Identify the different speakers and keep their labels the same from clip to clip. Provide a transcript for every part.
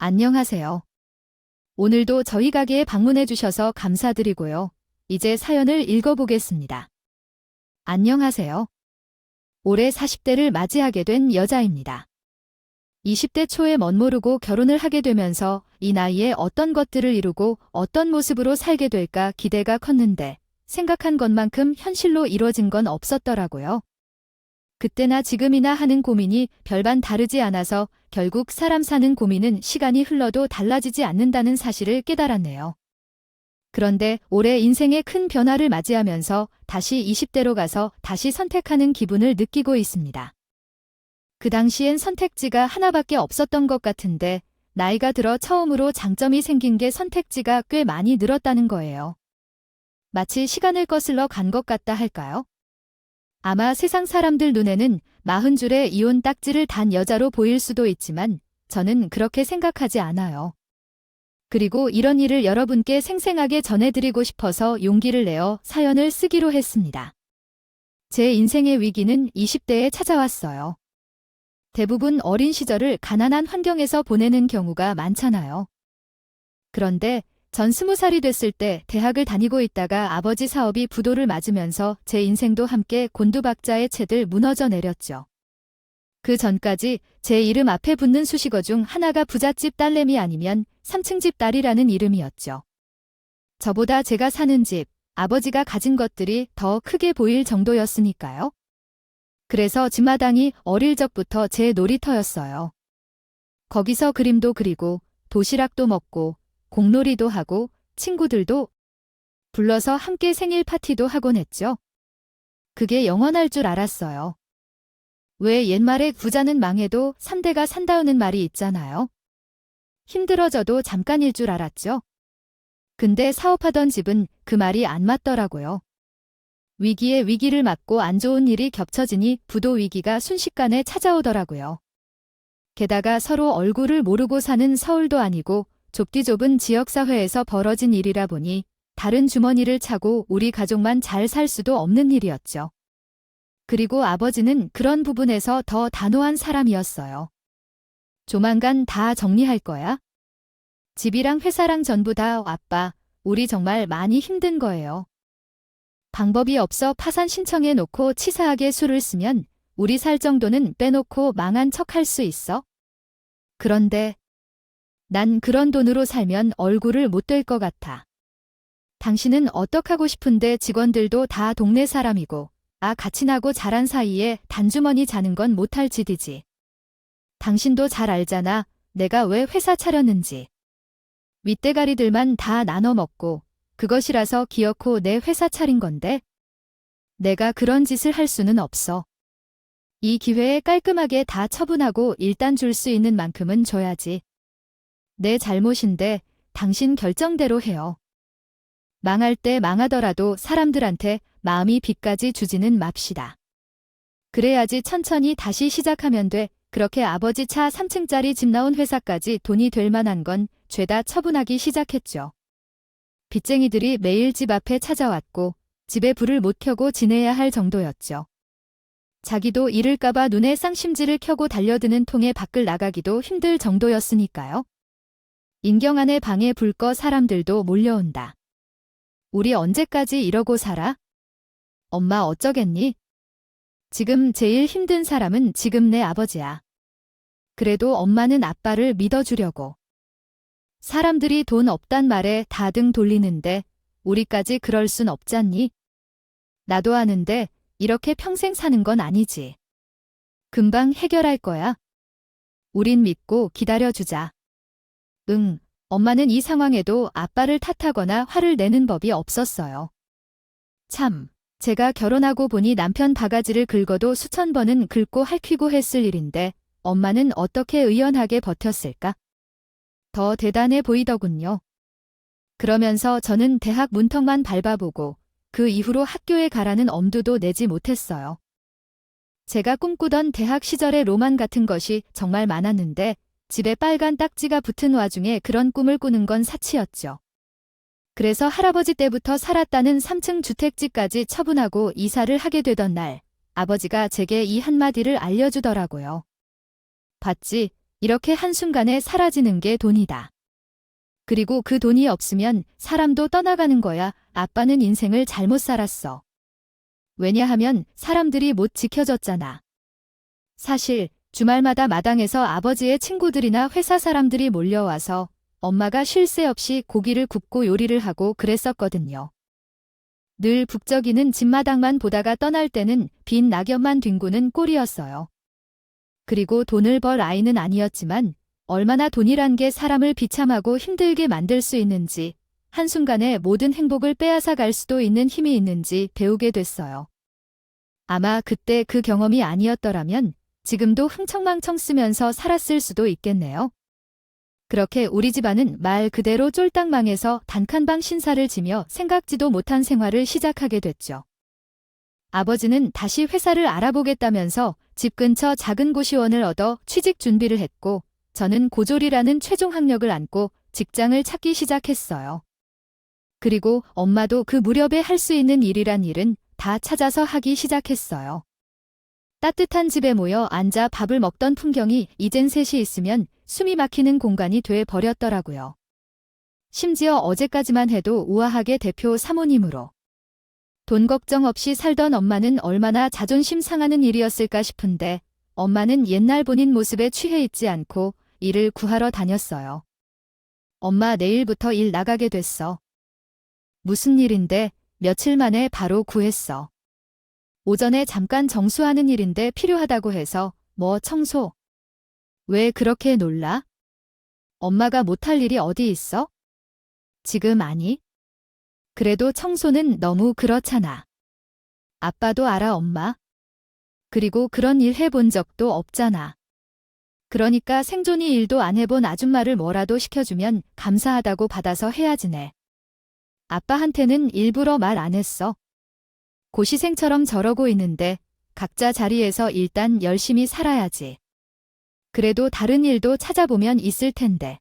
Speaker 1: 안녕하세요. 오늘도 저희 가게에 방문해 주셔서 감사드리고요. 이제 사연을 읽어보겠습니다. 안녕하세요. 올해 40대를 맞이하게 된 여자입니다. 20대 초에 멋모르고 결혼을 하게 되면서 이 나이에 어떤 것들을 이루고 어떤 모습으로 살게 될까 기대가 컸는데 생각한 것만큼 현실로 이루어진 건 없었더라고요. 그때나 지금이나 하는 고민이 별반 다르지 않아서 결국 사람 사는 고민은 시간이 흘러도 달라지지 않는다는 사실을 깨달았네요. 그런데 올해 인생의 큰 변화를 맞이하면서 다시 20대로 가서 다시 선택하는 기분을 느끼고 있습니다. 그 당시엔 선택지가 하나밖에 없었던 것 같은데 나이가 들어 처음으로 장점이 생긴 게 선택지가 꽤 많이 늘었다는 거예요. 마치 시간을 거슬러 간 것 같다 할까요? 아마 세상 사람들 눈에는 40줄에 이혼 딱지를 단 여자로 보일 수도 있지만 저는 그렇게 생각하지 않아요. 그리고 이런 일을 여러분께 생생하게 전해드리고 싶어서 용기를 내어 사연을 쓰기로 했습니다. 제 인생의 위기는 20대에 찾아왔어요. 대부분 어린 시절을 가난한 환경에서 보내는 경우가 많잖아요. 그런데 전 20살이 됐을 때 대학을 다니고 있다가 아버지 사업이 부도를 맞으면서 제 인생도 함께 곤두박자의 채들 무너져 내렸죠. 그 전까지 제 이름 앞에 붙는 수식어 중 하나가 부잣집 딸내미 아니면 3층 집 딸이라는 이름이었죠. 저보다 제가 사는 집, 아버지가 가진 것들이 더 크게 보일 정도였으니까요. 그래서 집마당이 어릴 적부터 제 놀이터였어요. 거기서 그림도 그리고 도시락도 먹고 공놀이도 하고 친구들도 불러서 함께 생일 파티도 하곤 했죠. 그게 영원할 줄 알았어요. 왜 옛말에 부자는 망해도 3대가 산다는 말이 있잖아요. 힘들어져도 잠깐일 줄 알았죠. 근데 사업하던 집은 그 말이 안 맞더라고요. 위기에 위기를 맞고 안 좋은 일이 겹쳐지니 부도 위기가 순식간에 찾아오더라고요. 게다가 서로 얼굴을 모르고 사는 서울도 아니고 좁디 좁은 지역사회에서 벌어진 일이라 보니 다른 주머니를 차고 우리 가족만 잘 살 수도 없는 일이었죠. 그리고 아버지는 그런 부분에서 더 단호한 사람이었어요. 조만간 다 정리할 거야. 집이랑 회사랑 전부 다 아빠, 우리 정말 많이 힘든 거예요. 방법이 없어 파산 신청해 놓고 치사하게 술을 쓰면 우리 살 정도는 빼놓고 망한 척 할 수 있어? 그런데 난 그런 돈으로 살면 얼굴을 못 될 것 같아. 당신은 어떡하고 싶은데 직원들도 다 동네 사람이고 같이 나고 자란 사이에 단주머니 자는 건 못할 짓이지. 당신도 잘 알잖아. 내가 왜 회사 차렸는지. 윗대가리들만 다 나눠 먹고 그것이라서 기어코 내 회사 차린 건데 내가 그런 짓을 할 수는 없어. 이 기회에 깔끔하게 다 처분하고 일단 줄 수 있는 만큼은 줘야지. 내 잘못인데 당신 결정대로 해요. 망할 때 망하더라도 사람들한테 마음이 빚까지 주지는 맙시다. 그래야지 천천히 다시 시작하면 돼. 그렇게 아버지 차 3층짜리 집 나온 회사까지 돈이 될 만한 건 죄다 처분하기 시작했죠. 빚쟁이들이 매일 집 앞에 찾아왔고 집에 불을 못 켜고 지내야 할 정도였죠. 자기도 잃을까봐 눈에 쌍심지를 켜고 달려드는 통에 밖을 나가기도 힘들 정도였으니까요. 인경 안에 방에 불 꺼 사람들도 몰려온다. 우리 언제까지 이러고 살아? 엄마 어쩌겠니? 지금 제일 힘든 사람은 지금 내 아버지야. 그래도 엄마는 아빠를 믿어주려고. 사람들이 돈 없단 말에 다 등 돌리는데 우리까지 그럴 순 없잖니? 나도 아는데 이렇게 평생 사는 건 아니지. 금방 해결할 거야. 우린 믿고 기다려주자. 응, 엄마는 이 상황에도 아빠를 탓하거나 화를 내는 법이 없었어요. 참, 제가 결혼하고 보니 남편 바가지를 긁어도 수천 번은 긁고 핥히고 했을 일인데 엄마는 어떻게 의연하게 버텼을까? 더 대단해 보이더군요. 그러면서 저는 대학 문턱만 밟아보고 그 이후로 학교에 가라는 엄두도 내지 못했어요. 제가 꿈꾸던 대학 시절의 로망 같은 것이 정말 많았는데 집에 빨간 딱지가 붙은 와중에 그런 꿈을 꾸는 건 사치였죠. 그래서 할아버지 때부터 살았다는 3층 주택지까지 처분하고 이사를 하게 되던 날, 아버지가 제게 이 한마디를 알려주더라고요. 봤지? 이렇게 한순간에 사라지는 게 돈이다. 그리고 그 돈이 없으면 사람도 떠나가는 거야. 아빠는 인생을 잘못 살았어. 왜냐하면 사람들이 못 지켜줬잖아. 사실 주말마다 마당에서 아버지의 친구들이나 회사 사람들이 몰려와서 엄마가 쉴 새 없이 고기를 굽고 요리를 하고 그랬었거든요. 늘 북적이는 집마당만 보다가 떠날 때는 빈 낙엽만 뒹구는 꼴이었어요. 그리고 돈을 벌 아이는 아니었지만 얼마나 돈이란 게 사람을 비참하고 힘들게 만들 수 있는지, 한순간에 모든 행복을 빼앗아 갈 수도 있는 힘이 있는지 배우게 됐어요. 아마 그때 그 경험이 아니었더라면 지금도 흥청망청 쓰면서 살았을 수도 있겠네요. 그렇게 우리 집안은 말 그대로 쫄딱 망해서 단칸방 신사를 지며 생각지도 못한 생활을 시작하게 됐죠. 아버지는 다시 회사를 알아보겠다면서 집 근처 작은 고시원을 얻어 취직 준비를 했고, 저는 고졸이라는 최종 학력을 안고 직장을 찾기 시작했어요. 그리고 엄마도 그 무렵에 할 수 있는 일이란 일은 다 찾아서 하기 시작했어요. 따뜻한 집에 모여 앉아 밥을 먹던 풍경이 이젠 셋이 있으면 숨이 막히는 공간이 돼 버렸더라고요. 심지어 어제까지만 해도 우아하게 대표 사모님으로 돈 걱정 없이 살던 엄마는 얼마나 자존심 상하는 일이었을까 싶은데, 엄마는 옛날 본인 모습에 취해 있지 않고 일을 구하러 다녔어요. 엄마 내일부터 일 나가게 됐어. 무슨 일인데? 며칠 만에 바로 구했어. 오전에 잠깐 정수하는 일인데 필요하다고 해서. 뭐 청소? 왜 그렇게 놀라? 엄마가 못할 일이 어디 있어? 지금 아니? 그래도 청소는 너무 그렇잖아. 아빠도 알아, 엄마. 그리고 그런 일 해본 적도 없잖아. 그러니까 생존이 일도 안 해본 아줌마를 뭐라도 시켜주면 감사하다고 받아서 해야지네. 아빠한테는 일부러 말 안 했어. 고시생처럼 저러고 있는데 각자 자리에서 일단 열심히 살아야지. 그래도 다른 일도 찾아보면 있을 텐데.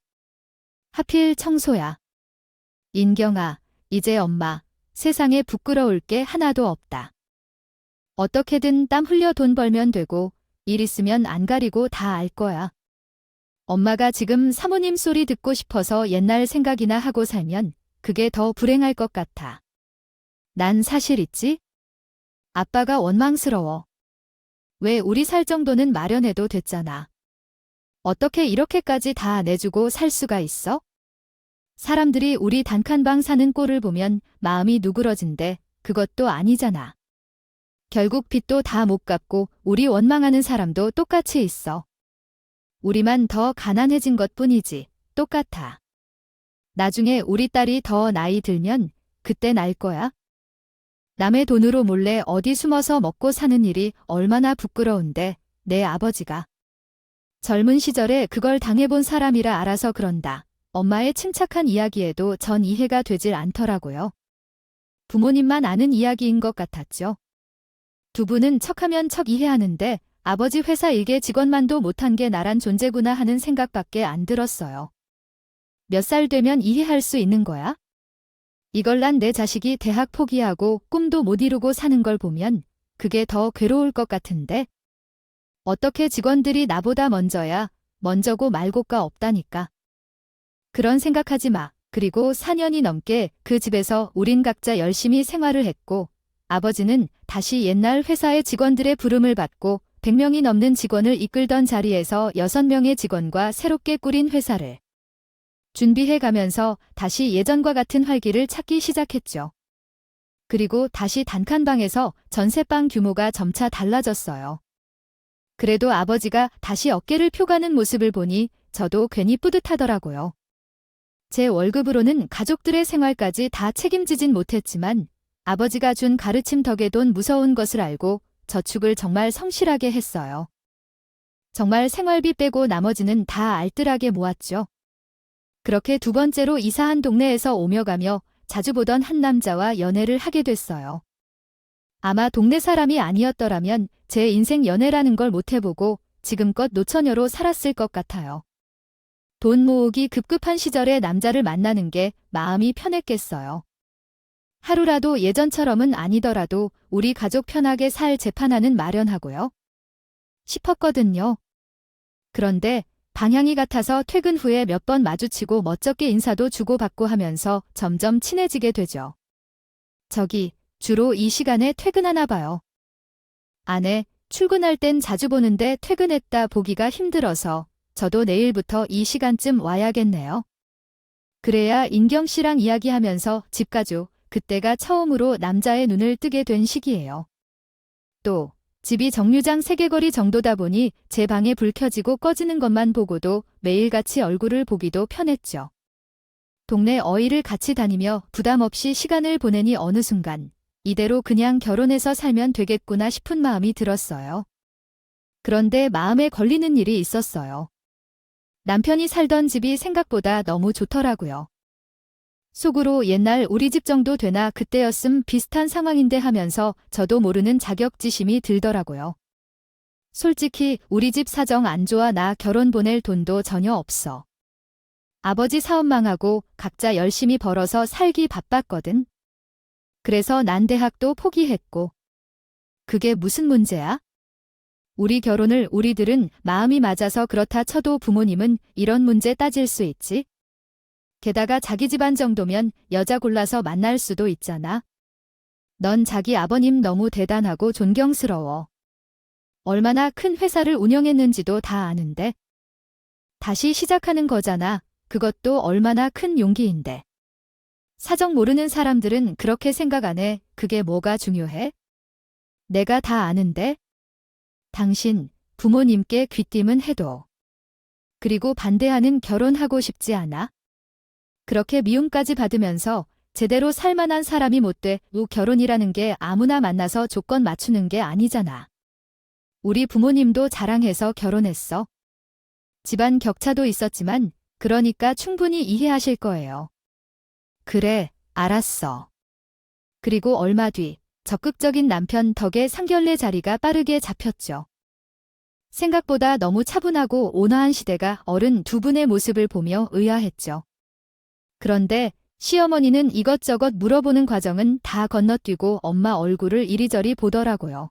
Speaker 1: 하필 청소야. 인경아, 이제 엄마, 세상에 부끄러울 게 하나도 없다. 어떻게든 땀 흘려 돈 벌면 되고, 일 있으면 안 가리고 다 알 거야. 엄마가 지금 사모님 소리 듣고 싶어서 옛날 생각이나 하고 살면 그게 더 불행할 것 같아. 난 사실 있지? 아빠가 원망스러워. 왜 우리 살 정도는 마련해도 됐잖아. 어떻게 이렇게까지 다 내주고 살 수가 있어? 사람들이 우리 단칸방 사는 꼴을 보면 마음이 누그러진데 그것도 아니잖아. 결국 빚도 다 못 갚고 우리 원망하는 사람도 똑같이 있어. 우리만 더 가난해진 것뿐이지. 똑같아. 나중에 우리 딸이 더 나이 들면 그땐 알 거야. 남의 돈으로 몰래 어디 숨어서 먹고 사는 일이 얼마나 부끄러운데 내 아버지가. 젊은 시절에 그걸 당해본 사람이라 알아서 그런다. 엄마의 침착한 이야기에도 전 이해가 되질 않더라고요. 부모님만 아는 이야기인 것 같았죠. 두 분은 척하면 척 이해하는데 아버지 회사 일개 직원만도 못한 게 나란 존재구나 하는 생각밖에 안 들었어요. 몇 살 되면 이해할 수 있는 거야? 이걸 난 내 자식이 대학 포기하고 꿈도 못 이루고 사는 걸 보면 그게 더 괴로울 것 같은데. 어떻게 직원들이 나보다 먼저야. 먼저고 말고가 없다니까. 그런 생각하지 마. 그리고 4년이 넘게 그 집에서 우린 각자 열심히 생활을 했고, 아버지는 다시 옛날 회사의 직원들의 부름을 받고 100명이 넘는 직원을 이끌던 자리에서 6명의 직원과 새롭게 꾸린 회사를 준비해 가면서 다시 예전과 같은 활기를 찾기 시작했죠. 그리고 다시 단칸방에서 전세방 규모가 점차 달라졌어요. 그래도 아버지가 다시 어깨를 펴가는 모습을 보니 저도 괜히 뿌듯하더라고요. 제 월급으로는 가족들의 생활까지 다 책임지진 못했지만 아버지가 준 가르침 덕에 돈 무서운 것을 알고 저축을 정말 성실하게 했어요. 정말 생활비 빼고 나머지는 다 알뜰하게 모았죠. 그렇게 두 번째로 이사한 동네에서 오며 가며 자주 보던 한 남자와 연애를 하게 됐어요. 아마 동네 사람이 아니었더라면 제 인생 연애라는 걸 못 해보고 지금껏 노처녀로 살았을 것 같아요. 돈 모으기 급급한 시절에 남자를 만나는 게 마음이 편했겠어요. 하루라도 예전처럼은 아니더라도 우리 가족 편하게 살 재판 하나는 마련하고요 싶었거든요. 그런데 방향이 같아서 퇴근 후에 몇 번 마주치고 멋쩍게 인사도 주고받고 하면서 점점 친해지게 되죠. 저기, 주로 이 시간에 퇴근하나 봐요. 아내, 출근할 땐 자주 보는데 퇴근했다 보기가 힘들어서 저도 내일부터 이 시간쯤 와야겠네요. 그래야 인경 씨랑 이야기하면서 집 가죠. 그때가 처음으로 남자의 눈을 뜨게 된 시기예요. 또 집이 정류장 3개거리 정도다 보니 제 방에 불 켜지고 꺼지는 것만 보고도 매일같이 얼굴을 보기도 편했죠. 동네 어이를 같이 다니며 부담 없이 시간을 보내니 어느 순간 이대로 그냥 결혼해서 살면 되겠구나 싶은 마음이 들었어요. 그런데 마음에 걸리는 일이 있었어요. 남편이 살던 집이 생각보다 너무 좋더라고요. 속으로 옛날 우리 집 정도 되나 그때였음 비슷한 상황인데 하면서 저도 모르는 자격지심이 들더라고요. 솔직히 우리 집 사정 안 좋아 나 결혼 보낼 돈도 전혀 없어. 아버지 사업 망하고 각자 열심히 벌어서 살기 바빴거든. 그래서 난 대학도 포기했고. 그게 무슨 문제야? 우리 결혼을 우리들은 마음이 맞아서 그렇다 쳐도 부모님은 이런 문제 따질 수 있지? 게다가 자기 집안 정도면 여자 골라서 만날 수도 있잖아. 넌 자기 아버님 너무 대단하고 존경스러워. 얼마나 큰 회사를 운영했는지도 다 아는데. 다시 시작하는 거잖아. 그것도 얼마나 큰 용기인데. 사정 모르는 사람들은 그렇게 생각 안 해. 그게 뭐가 중요해? 내가 다 아는데. 당신, 부모님께 귀띔은 해도. 그리고 반대하는 결혼하고 싶지 않아? 그렇게 미움까지 받으면서 제대로 살만한 사람이 못 돼. 결혼이라는 게 아무나 만나서 조건 맞추는 게 아니잖아. 우리 부모님도 자랑해서 결혼했어. 집안 격차도 있었지만 그러니까 충분히 이해하실 거예요. 그래, 알았어. 그리고 얼마 뒤 적극적인 남편 덕에 상견례 자리가 빠르게 잡혔죠. 생각보다 너무 차분하고 온화한 시대가 어른 두 분의 모습을 보며 의아했죠. 그런데 시어머니는 이것저것 물어보는 과정은 다 건너뛰고 엄마 얼굴을 이리저리 보더라고요.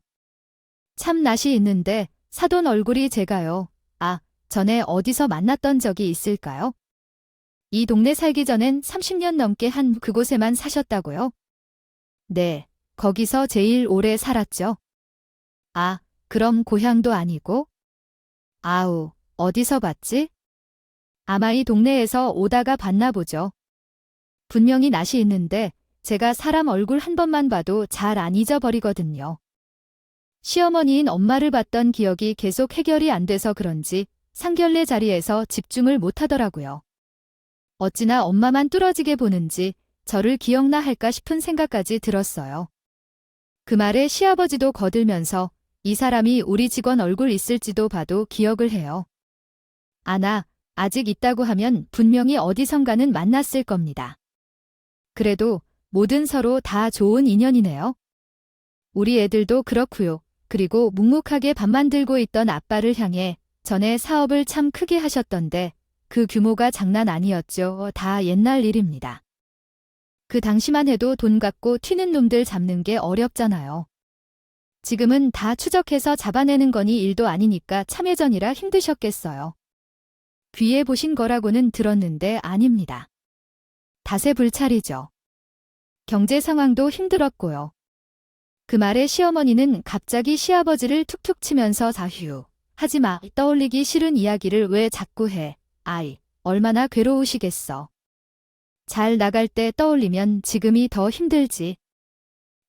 Speaker 1: 참 낯이 있는데 사돈 얼굴이 제가요. 아, 전에 어디서 만났던 적이 있을까요? 이 동네 살기 전엔 30년 넘게 한 그곳에만 사셨다고요? 네, 거기서 제일 오래 살았죠. 아, 그럼 고향도 아니고? 아우, 어디서 봤지? 아마 이 동네에서 오다가 봤나 보죠. 분명히 낯이 있는데 제가 사람 얼굴 한 번만 봐도 잘 안 잊어버리거든요. 시어머니인 엄마를 봤던 기억이 계속 해결이 안 돼서 그런지 상견례 자리에서 집중을 못 하더라고요. 어찌나 엄마만 뚫어지게 보는지 저를 기억나 할까 싶은 생각까지 들었어요. 그 말에 시아버지도 거들면서 이 사람이 우리 직원 얼굴 있을지도 봐도 기억을 해요. 아나, 아직 있다고 하면 분명히 어디선가는 만났을 겁니다. 그래도 뭐든 서로 다 좋은 인연이네요. 우리 애들도 그렇고요. 그리고 묵묵하게 밥 만들고 있던 아빠를 향해 전에 사업을 참 크게 하셨던데 그 규모가 장난 아니었죠. 다 옛날 일입니다. 그 당시만 해도 돈 갖고 튀는 놈들 잡는 게 어렵잖아요. 지금은 다 추적해서 잡아내는 거니 일도 아니니까 참회전이라 힘드셨겠어요. 귀에 보신 거라고는 들었는데 아닙니다. 닷새 불찰이죠. 경제 상황도 힘들었고요. 그 말에 시어머니는 갑자기 시아버지를 툭툭 치면서 자휴, 하지마, 떠올리기 싫은 이야기를 왜 자꾸 해. 아이, 얼마나 괴로우시겠어. 잘 나갈 때 떠올리면 지금이 더 힘들지.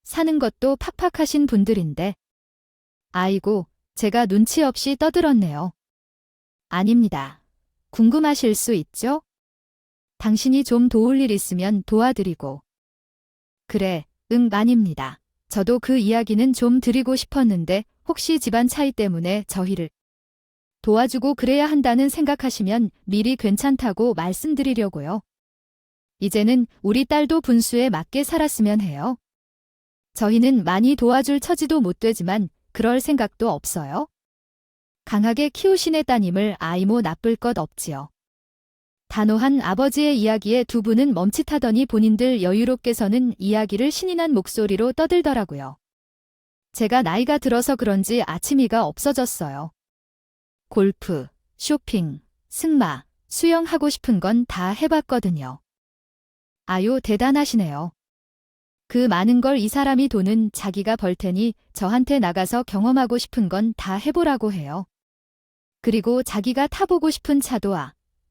Speaker 1: 사는 것도 팍팍하신 분들인데. 아이고, 제가 눈치 없이 떠들었네요. 아닙니다. 궁금하실 수 있죠? 당신이 좀 도울 일 있으면 도와드리고. 그래, 응, 아닙니다. 저도 그 이야기는 좀 드리고 싶었는데 혹시 집안 차이 때문에 저희를 도와주고 그래야 한다는 생각하시면 미리 괜찮다고 말씀드리려고요. 이제는 우리 딸도 분수에 맞게 살았으면 해요. 저희는 많이 도와줄 처지도 못 되지만 그럴 생각도 없어요. 강하게 키우신 따님을 아이모 나쁠 것 없지요. 단호한 아버지의 이야기에 두 분은 멈칫하더니 본인들 여유롭게서는 이야기를 신이 난 목소리로 떠들더라고요. 제가 나이가 들어서 그런지 아침이가 없어졌어요. 골프, 쇼핑, 승마, 수영하고 싶은 건 다 해봤거든요. 아유, 대단하시네요. 그 많은 걸 이 사람이 돈은 자기가 벌 테니 저한테 나가서 경험하고 싶은 건 다 해보라고 해요. 그리고 자기가 타보고 싶은 차도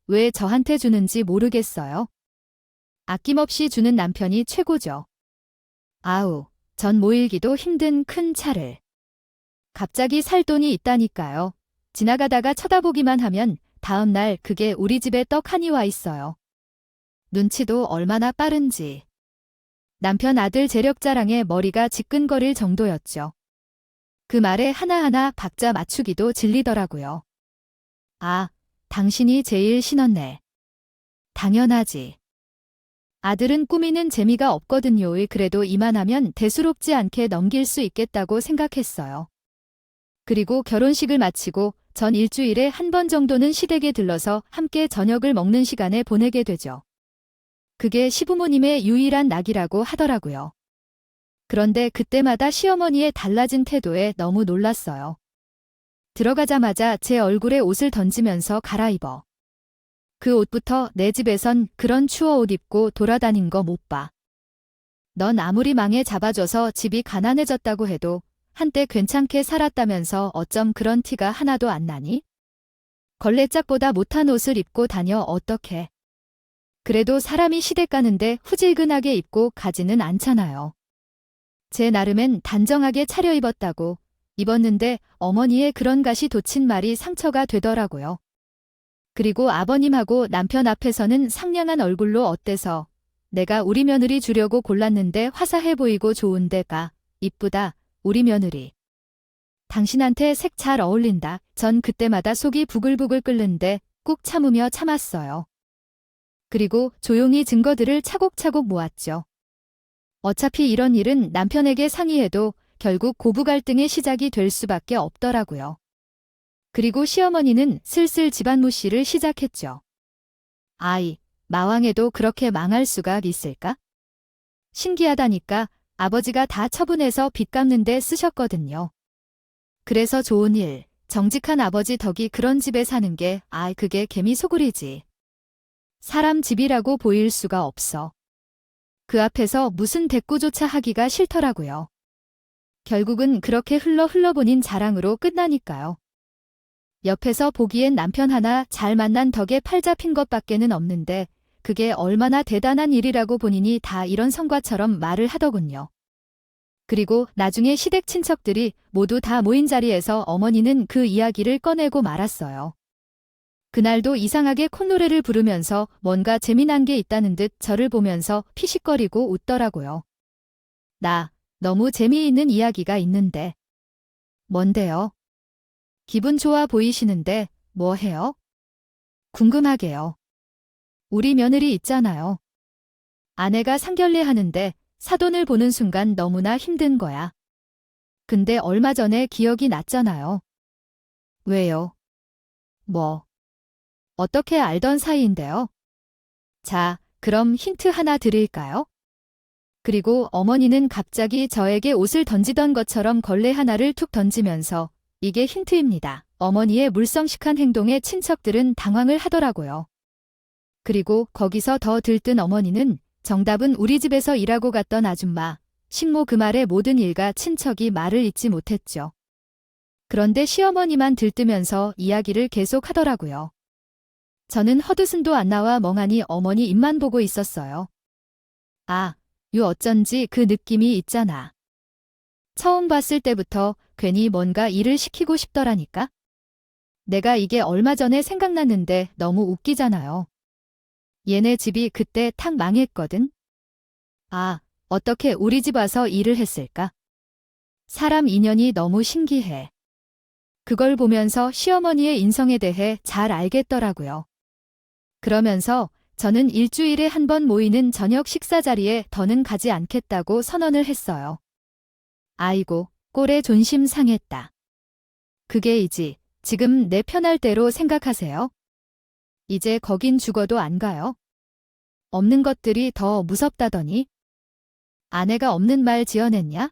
Speaker 1: 왜 저한테 주는지 모르겠어요. 아낌없이 주는 남편이 최고죠. 아우, 전 모일기도 힘든 큰 차를. 갑자기 살 돈이 있다니까요. 지나가다가 쳐다보기만 하면 다음날 그게 우리 집에 떡하니 와 있어요. 눈치도 얼마나 빠른지. 남편 아들 재력 자랑에 머리가 지끈거릴 정도였죠. 그 말에 하나하나 박자 맞추기도 질리더라고요. 아, 당신이 제일 신었네. 당연하지. 아들은 꾸미는 재미가 없거든요. 그래도 이만하면 대수롭지 않게 넘길 수 있겠다고 생각했어요. 그리고 결혼식을 마치고 전 일주일에 한 번 정도는 시댁에 들러서 함께 저녁을 먹는 시간을 보내게 되죠. 그게 시부모님의 유일한 낙이라고 하더라고요. 그런데 그때마다 시어머니의 달라진 태도에 너무 놀랐어요. 들어가자마자 제 얼굴에 옷을 던지면서 갈아입어. 그 옷부터 내 집에선 그런 추워 옷 입고 돌아다닌 거 못 봐. 넌 아무리 망에 잡아줘서 집이 가난해졌다고 해도 한때 괜찮게 살았다면서 어쩜 그런 티가 하나도 안 나니? 걸레짝보다 못한 옷을 입고 다녀 어떡해. 그래도 사람이 시댁 가는데 후질근하게 입고 가지는 않잖아요. 제 나름엔 단정하게 차려입었다고 입었는데 어머니의 그런 가시 돋친 말이 상처가 되더라고요. 그리고 아버님하고 남편 앞에서는 상냥한 얼굴로 어때서 내가 우리 며느리 주려고 골랐는데 화사해 보이고 좋은데가 이쁘다 우리 며느리. 당신한테 색 잘 어울린다. 전 그때마다 속이 부글부글 끓는데 꾹 참으며 참았어요. 그리고 조용히 증거들을 차곡차곡 모았죠. 어차피 이런 일은 남편에게 상의해도 결국 고부 갈등의 시작이 될 수밖에 없더라고요. 그리고 시어머니는 슬슬 집안 무시를 시작했죠. 아이, 마왕에도 그렇게 망할 수가 있을까? 신기하다니까 아버지가 다 처분해서 빚 갚는 데 쓰셨거든요. 그래서 좋은 일, 정직한 아버지 덕이 그런 집에 사는 게 그게 개미 소굴이지. 사람 집이라고 보일 수가 없어. 그 앞에서 무슨 대꾸조차 하기가 싫더라고요. 결국은 그렇게 흘러보닌 자랑으로 끝나니까요. 옆에서 보기엔 남편 하나 잘 만난 덕에 팔 잡힌 것밖에는 없는데 그게 얼마나 대단한 일이라고 본인이 다 이런 성과처럼 말을 하더군요. 그리고 나중에 시댁 친척들이 모두 다 모인 자리에서 어머니는 그 이야기를 꺼내고 말았어요. 그날도 이상하게 콧노래를 부르면서 뭔가 재미난 게 있다는 듯 저를 보면서 피식거리고 웃더라고요. 나 너무 재미있는 이야기가 있는데. 뭔데요? 기분 좋아 보이시는데 뭐 해요? 궁금하게요. 우리 며느리 있잖아요. 아내가 상견례 하는데 사돈을 보는 순간 너무나 힘든 거야. 근데 얼마 전에 기억이 났잖아요. 왜요? 뭐? 어떻게 알던 사이인데요? 자, 그럼 힌트 하나 드릴까요? 그리고 어머니는 갑자기 저에게 옷을 던지던 것처럼 걸레 하나를 툭 던지면서 이게 힌트입니다. 어머니의 물성식한 행동에 친척들은 당황을 하더라고요. 그리고 거기서 더 들뜬 어머니는 정답은 우리 집에서 일하고 갔던 아줌마, 식모 그 말에 모든 일가 친척이 말을 잇지 못했죠. 그런데 시어머니만 들뜨면서 이야기를 계속 하더라고요. 저는 헛웃음도 안 나와 멍하니 어머니 입만 보고 있었어요. 어쩐지 그 느낌이 있잖아. 처음 봤을 때부터 괜히 뭔가 일을 시키고 싶더라니까. 내가 이게 얼마 전에 생각났는데 너무 웃기잖아요. 얘네 집이 그때 탁 망했거든. 어떻게 우리 집 와서 일을 했을까? 사람 인연이 너무 신기해. 그걸 보면서 시어머니의 인성에 대해 잘 알겠더라고요. 그러면서 저는 일주일에 한 번 모이는 저녁 식사 자리에 더는 가지 않겠다고 선언을 했어요. 아이고, 꼴에 존심 상했다. 그게이지, 지금 내 편할 대로 생각하세요. 이제 거긴 죽어도 안 가요. 없는 것들이 더 무섭다더니. 아내가 없는 말 지어냈냐?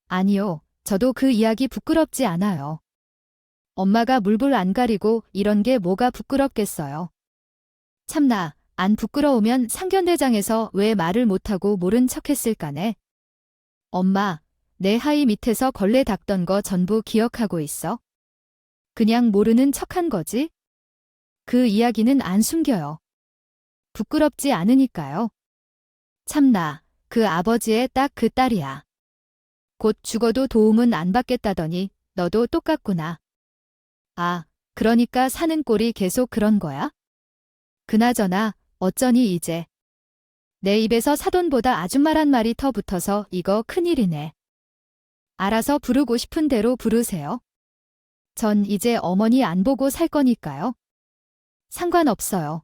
Speaker 1: 아니요, 저도 그 이야기 부끄럽지 않아요. 엄마가 물불 안 가리고 이런 게 뭐가 부끄럽겠어요. 참나, 안 부끄러우면 상견대장에서 왜 말을 못하고 모른 척했을까네. 엄마, 내 하의 밑에서 걸레 닦던 거 전부 기억하고 있어? 그냥 모르는 척한 거지? 그 이야기는 안 숨겨요. 부끄럽지 않으니까요. 참나, 그 아버지의 딱 그 딸이야. 곧 죽어도 도움은 안 받겠다더니 너도 똑같구나. 아, 그러니까 사는 꼴이 계속 그런 거야? 그나저나 어쩌니 이제. 내 입에서 사돈보다 아줌마란 말이 더 붙어서 이거 큰일이네. 알아서 부르고 싶은 대로 부르세요. 전 이제 어머니 안 보고 살 거니까요. 상관없어요.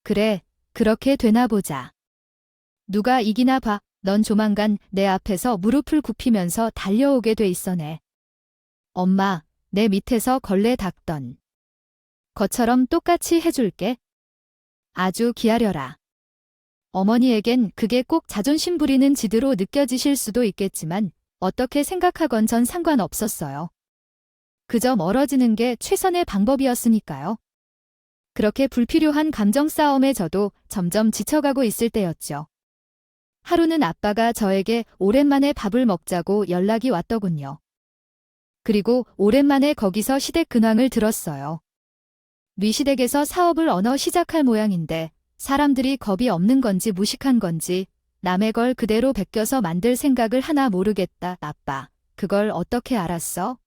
Speaker 1: 그래, 그렇게 되나 보자. 누가 이기나 봐. 넌 조만간 내 앞에서 무릎을 굽히면서 달려오게 돼 있어네. 엄마, 내 밑에서 걸레 닦던 것처럼 똑같이 해줄게. 아주 기다려라. 어머니에겐 그게 꼭 자존심 부리는 지드로 느껴지실 수도 있겠지만 어떻게 생각하건 전 상관없었어요. 그저 멀어지는 게 최선의 방법이었으니까요. 그렇게 불필요한 감정 싸움에 저도 점점 지쳐가고 있을 때였죠. 하루는 아빠가 저에게 오랜만에 밥을 먹자고 연락이 왔더군요. 그리고 오랜만에 거기서 시댁 근황을 들었어요. 미 시댁에서 사업을 언어 시작할 모양인데 사람들이 겁이 없는 건지 무식한 건지 남의 걸 그대로 베껴서 만들 생각을 하나 모르겠다. 아빠, 그걸 어떻게 알았어?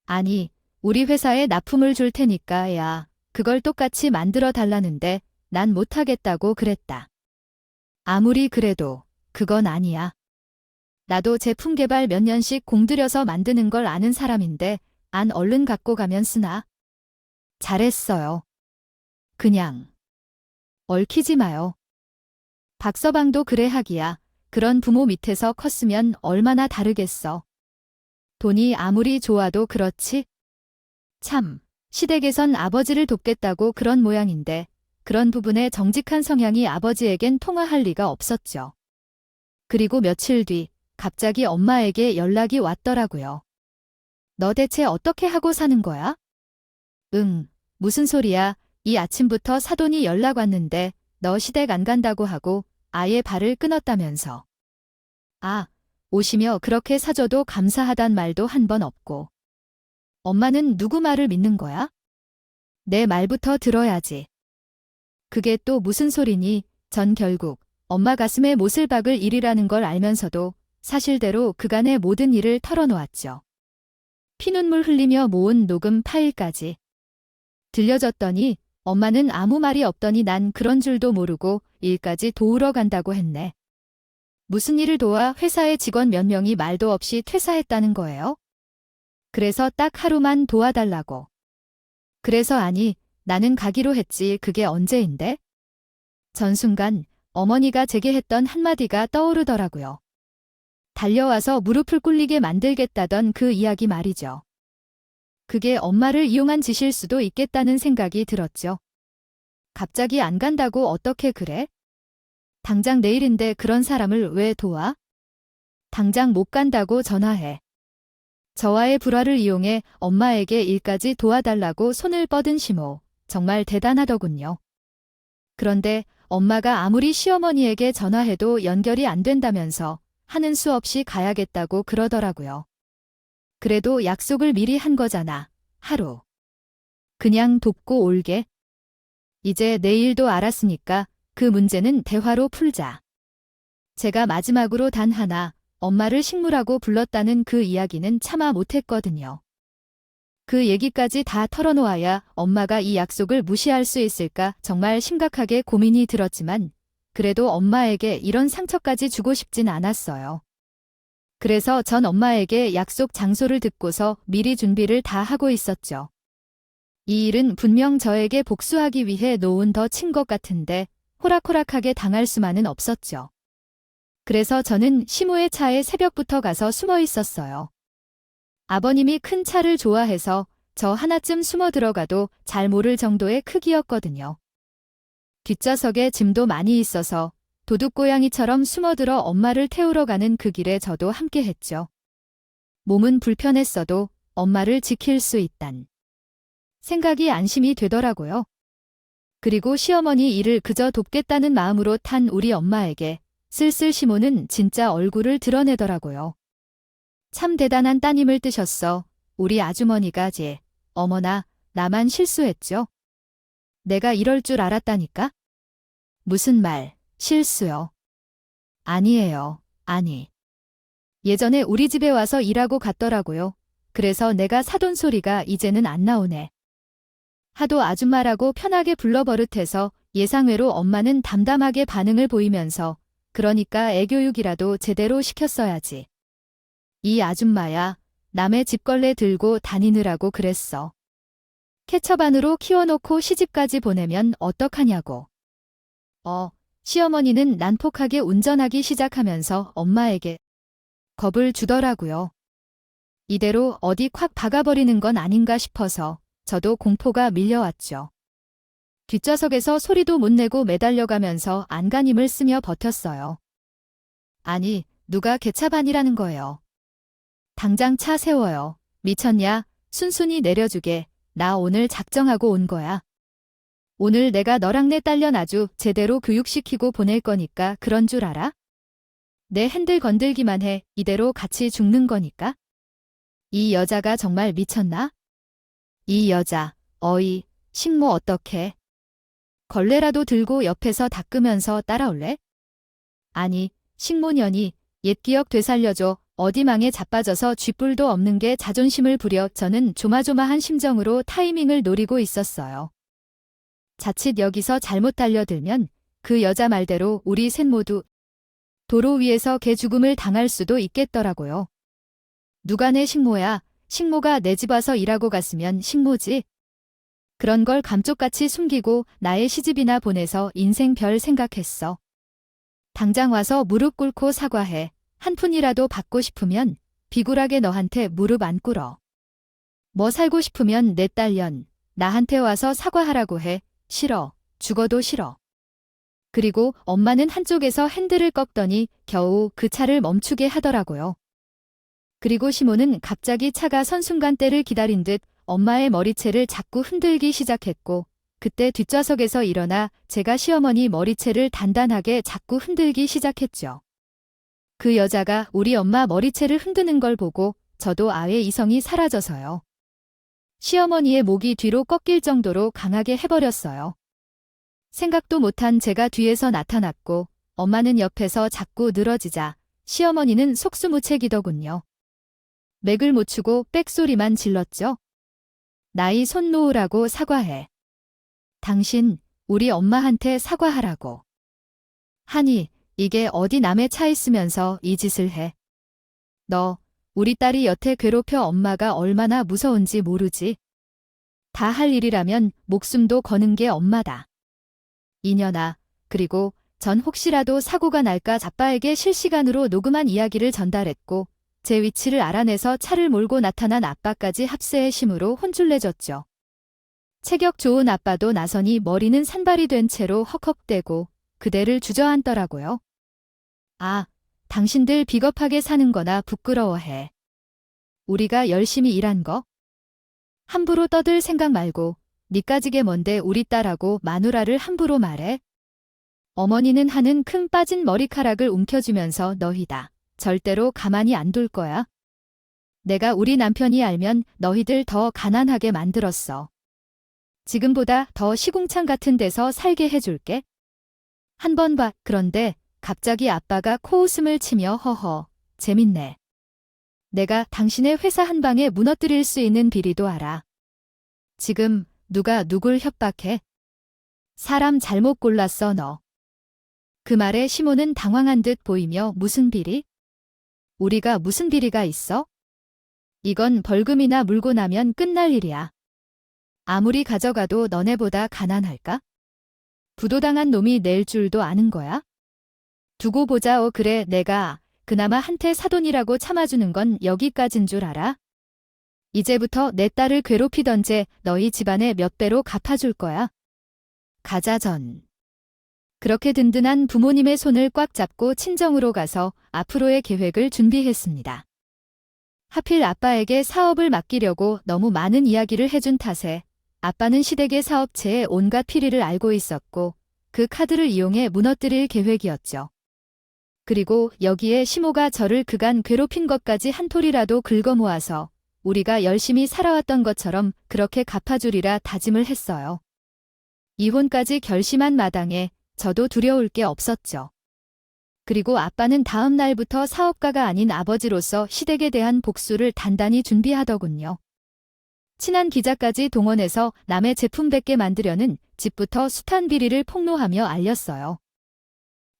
Speaker 1: 아니, 우리 회사에 납품을 줄 테니까 야, 그걸 똑같이 만들어 달라는데 난 못하겠다고 그랬다. 아무리 그래도 그건 아니야. 나도 제품 개발 몇 년씩 공들여서 만드는 걸 아는 사람인데 안 얼른 갖고 가면 쓰나? 잘했어요. 그냥 얽히지 마요. 박서방도 그래 하기야. 그런 부모 밑에서 컸으면 얼마나 다르겠어. 돈이 아무리 좋아도 그렇지? 참, 시댁에선 아버지를 돕겠다고 그런 모양인데 그런 부분에 정직한 성향이 아버지에겐 통화할 리가 없었죠. 그리고 며칠 뒤 갑자기 엄마에게 연락이 왔더라고요. 너 대체 어떻게 하고 사는 거야? 응, 무슨 소리야. 이 아침부터 사돈이 연락 왔는데 너 시댁 안 간다고 하고 아예 발을 끊었다면서. 아, 오시며 그렇게 사줘도 감사하단 말도 한 번 없고. 엄마는 누구 말을 믿는 거야? 내 말부터 들어야지. 그게 또 무슨 소리니? 전 결국 엄마 가슴에 못을 박을 일이라는 걸 알면서도 사실대로 그간의 모든 일을 털어놓았죠. 피눈물 흘리며 모은 녹음 파일까지. 들려줬더니 엄마는 아무 말이 없더니 난 그런 줄도 모르고 일까지 도우러 간다고 했네. 무슨 일을 도와 회사의 직원 몇 명이 말도 없이 퇴사했다는 거예요? 그래서 딱 하루만 도와달라고. 그래서 아니, 나는 가기로 했지. 그게 언제인데? 전 순간 어머니가 제게 했던 한마디가 떠오르더라고요. 달려와서 무릎을 꿇리게 만들겠다던 그 이야기 말이죠. 그게 엄마를 이용한 짓일 수도 있겠다는 생각이 들었죠. 갑자기 안 간다고 어떻게 그래? 당장 내일인데 그런 사람을 왜 도와? 당장 못 간다고 전화해. 저와의 불화를 이용해 엄마에게 일까지 도와달라고 손을 뻗은 시모, 정말 대단하더군요. 그런데 엄마가 아무리 시어머니에게 전화해도 연결이 안 된다면서 하는 수 없이 가야겠다고 그러더라고요. 그래도 약속을 미리 한 거잖아. 하루. 그냥 돕고 올게. 이제 내일도 알았으니까 그 문제는 대화로 풀자. 제가 마지막으로 단 하나 엄마를 식물하고 불렀다는 그 이야기는 차마 못했거든요. 그 얘기까지 다 털어놓아야 엄마가 이 약속을 무시할 수 있을까 정말 심각하게 고민이 들었지만 그래도 엄마에게 이런 상처까지 주고 싶진 않았어요. 그래서 전 엄마에게 약속 장소를 듣고서 미리 준비를 다 하고 있었죠. 이 일은 분명 저에게 복수하기 위해 놓은 더 친 것 같은데 호락호락하게 당할 수만은 없었죠. 그래서 저는 시모의 차에 새벽부터 가서 숨어 있었어요. 아버님이 큰 차를 좋아해서 저 하나쯤 숨어 들어가도 잘 모를 정도의 크기였거든요. 뒷좌석에 짐도 많이 있어서 도둑고양이처럼 숨어들어 엄마를 태우러 가는 그 길에 저도 함께 했죠. 몸은 불편했어도 엄마를 지킬 수 있단 생각이 안심이 되더라고요. 그리고 시어머니 일을 그저 돕겠다는 마음으로 탄 우리 엄마에게 쓸쓸 시모는 진짜 얼굴을 드러내더라고요. 참 대단한 따님을 뜨셨어. 우리 아주머니가 어머나, 나만 실수했죠. 내가 이럴 줄 알았다니까? 무슨 말, 실수요. 아니에요, 아니. 예전에 우리 집에 와서 일하고 갔더라고요. 그래서 내가 사돈 소리가 이제는 안 나오네. 하도 아줌마라고 편하게 불러버릇해서 예상외로 엄마는 담담하게 반응을 보이면서 그러니까 애교육이라도 제대로 시켰어야지. 이 아줌마야, 남의 집걸레 들고 다니느라고 그랬어. 케첩 안으로 키워놓고 시집까지 보내면 어떡하냐고. 시어머니는 난폭하게 운전하기 시작하면서 엄마에게 겁을 주더라고요. 이대로 어디 콱 박아버리는 건 아닌가 싶어서 저도 공포가 밀려왔죠. 뒷좌석에서 소리도 못 내고 매달려가면서 안간힘을 쓰며 버텼어요. 아니, 누가 개차반이라는 거예요. 당장 차 세워요. 미쳤냐? 순순히 내려주게. 나 오늘 작정하고 온 거야. 오늘 내가 너랑 내 딸년 아주 제대로 교육시키고 보낼 거니까 그런 줄 알아? 내 핸들 건들기만 해. 이대로 같이 죽는 거니까. 이 여자가 정말 미쳤나? 이 여자, 어이, 식모 어떡해? 걸레라도 들고 옆에서 닦으면서 따라올래? 아니, 식모년이 옛 기억 되살려줘. 어디 망에 자빠져서 쥐뿔도 없는 게 자존심을 부려 저는 조마조마한 심정으로 타이밍을 노리고 있었어요. 자칫 여기서 잘못 달려들면 그 여자 말대로 우리 셋 모두 도로 위에서 개죽음을 당할 수도 있겠더라고요. 누가 내 식모야? 식모가 내 집 와서 일하고 갔으면 식모지. 그런 걸 감쪽같이 숨기고 나의 시집이나 보내서 인생 별 생각했어. 당장 와서 무릎 꿇고 사과해. 한 푼이라도 받고 싶으면 비굴하게 너한테 무릎 안 꿇어. 뭐 살고 싶으면 내 딸년 나한테 와서 사과하라고 해. 싫어. 죽어도 싫어. 그리고 엄마는 한쪽에서 핸들을 꺾더니 겨우 그 차를 멈추게 하더라고요. 그리고 시모는 갑자기 차가 선 순간 때를 기다린 듯 엄마의 머리채를 자꾸 흔들기 시작했고 그때 뒷좌석에서 일어나 제가 시어머니 머리채를 단단하게 자꾸 흔들기 시작했죠. 그 여자가 우리 엄마 머리채를 흔드는 걸 보고 저도 아예 이성이 사라져서요. 시어머니의 목이 뒤로 꺾일 정도로 강하게 해버렸어요. 생각도 못한 제가 뒤에서 나타났고 엄마는 옆에서 자꾸 늘어지자 시어머니는 속수무책이더군요. 맥을 못 추고 빽소리만 질렀죠. 나이 손 놓으라고 사과해. 당신 우리 엄마한테 사과하라고. 하니 이게 어디 남의 차 있으면서 이 짓을 해. 너 우리 딸이 여태 괴롭혀 엄마가 얼마나 무서운지 모르지. 다 할 일이라면 목숨도 거는 게 엄마다. 이년아, 그리고 전 혹시라도 사고가 날까 자빠에게 실시간으로 녹음한 이야기를 전달했고 제 위치를 알아내서 차를 몰고 나타난 아빠까지 합세의 힘으로 혼쭐내줬죠. 체격 좋은 아빠도 나서니 머리는 산발이 된 채로 헉헉대고 그대를 주저앉더라고요. 아, 당신들 비겁하게 사는 거나 부끄러워해. 우리가 열심히 일한 거? 함부로 떠들 생각 말고 니까지게 뭔데 우리 딸하고 마누라를 함부로 말해? 어머니는 하는 큰 빠진 머리카락을 움켜쥐면서 너희다. 절대로 가만히 안 둘 거야. 내가 우리 남편이 알면 너희들 더 가난하게 만들었어. 지금보다 더 시궁창 같은 데서 살게 해줄게. 한 번 봐. 그런데 갑자기 아빠가 코웃음을 치며 허허, 재밌네. 내가 당신의 회사 한 방에 무너뜨릴 수 있는 비리도 알아. 지금 누가 누굴 협박해? 사람 잘못 골랐어 너. 그 말에 시모는 당황한 듯 보이며 무슨 비리? 우리가 무슨 비리가 있어? 이건 벌금이나 물고 나면 끝날 일이야. 아무리 가져가도 너네보다 가난할까? 부도당한 놈이 낼 줄도 아는 거야? 두고 보자. 그래 내가 그나마 한테 사돈이라고 참아주는 건 여기까진 줄 알아? 이제부터 내 딸을 괴롭히던 죄 너희 집안에 몇 배로 갚아줄 거야. 가자 전. 그렇게 든든한 부모님의 손을 꽉 잡고 친정으로 가서 앞으로의 계획을 준비했습니다. 하필 아빠에게 사업을 맡기려고 너무 많은 이야기를 해준 탓에 아빠는 시댁의 사업체의 온갖 피리를 알고 있었고 그 카드를 이용해 무너뜨릴 계획이었죠. 그리고 여기에 시모가 저를 그간 괴롭힌 것까지 한 톨이라도 긁어 모아서 우리가 열심히 살아왔던 것처럼 그렇게 갚아주리라 다짐을 했어요. 이혼까지 결심한 마당에 저도 두려울 게 없었죠. 그리고 아빠는 다음 날부터 사업가가 아닌 아버지로서 시댁에 대한 복수를 단단히 준비하더군요. 친한 기자까지 동원해서 남의 제품 100개 만들려는 집부터 숱한 비리를 폭로하며 알렸어요.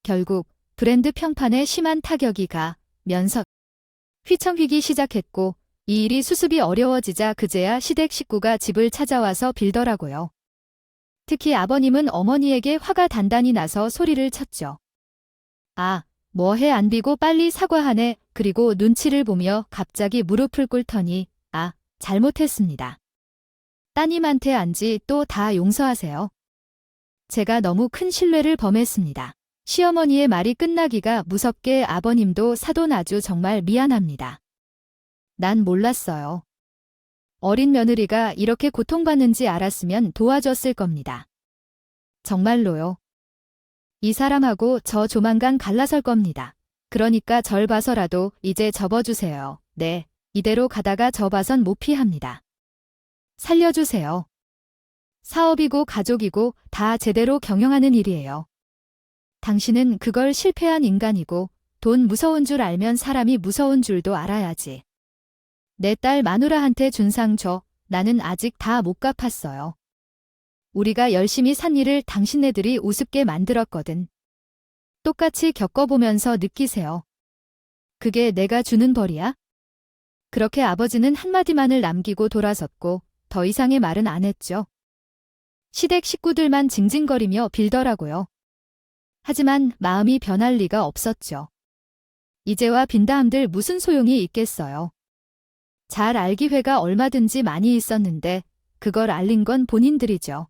Speaker 1: 결국 브랜드 평판에 심한 타격이 가면서 휘청휘기 시작했고 이 일이 수습이 어려워지자 그제야 시댁 식구가 집을 찾아와서 빌더라고요. 특히 아버님은 어머니에게 화가 단단히 나서 소리를 쳤죠. 아, 뭐해 안 비고 빨리 사과하네. 그리고 눈치를 보며 갑자기 무릎을 꿇더니 아, 잘못했습니다. 따님한테 안지 또 다 용서하세요. 제가 너무 큰 신뢰를 범했습니다. 시어머니의 말이 끝나기가 무섭게 아버님도 사돈 아주 정말 미안합니다. 난 몰랐어요. 어린 며느리가 이렇게 고통받는지 알았으면 도와줬을 겁니다. 정말로요. 이 사람하고 저 조만간 갈라설 겁니다. 그러니까 절 봐서라도 이제 접어주세요. 네, 이대로 가다가 저 봐선 못 피합니다. 살려주세요. 사업이고 가족이고 다 제대로 경영하는 일이에요. 당신은 그걸 실패한 인간이고 돈 무서운 줄 알면 사람이 무서운 줄도 알아야지. 내 딸 마누라한테 준 상 줘. 나는 아직 다 못 갚았어요. 우리가 열심히 산 일을 당신네들이 우습게 만들었거든. 똑같이 겪어보면서 느끼세요. 그게 내가 주는 벌이야? 그렇게 아버지는 한마디만을 남기고 돌아섰고 더 이상의 말은 안 했죠. 시댁 식구들만 징징거리며 빌더라고요. 하지만 마음이 변할 리가 없었죠. 이제와 빈다함들 무슨 소용이 있겠어요. 잘 알기회가 얼마든지 많이 있었는데 그걸 알린 건 본인들이죠.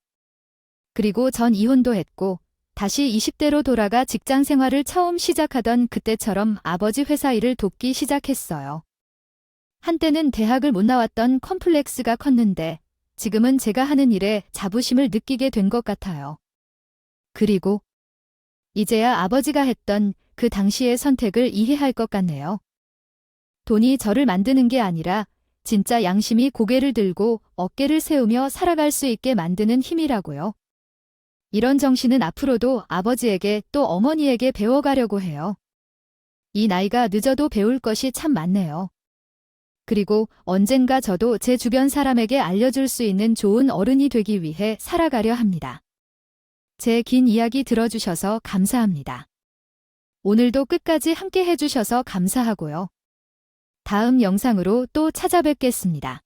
Speaker 1: 그리고 전 이혼도 했고 다시 20대로 돌아가 직장 생활을 처음 시작하던 그때처럼 아버지 회사 일을 돕기 시작했어요. 한때는 대학을 못 나왔던 컴플렉스가 컸는데 지금은 제가 하는 일에 자부심을 느끼게 된 것 같아요. 그리고 이제야 아버지가 했던 그 당시의 선택을 이해할 것 같네요. 돈이 저를 만드는 게 아니라 진짜 양심이 고개를 들고 어깨를 세우며 살아갈 수 있게 만드는 힘이라고요. 이런 정신은 앞으로도 아버지에게 또 어머니에게 배워가려고 해요. 이 나이가 늦어도 배울 것이 참 많네요. 그리고 언젠가 저도 제 주변 사람에게 알려줄 수 있는 좋은 어른이 되기 위해 살아가려 합니다. 제 긴 이야기 들어주셔서 감사합니다. 오늘도 끝까지 함께 해주셔서 감사하고요. 다음 영상으로 또 찾아뵙겠습니다.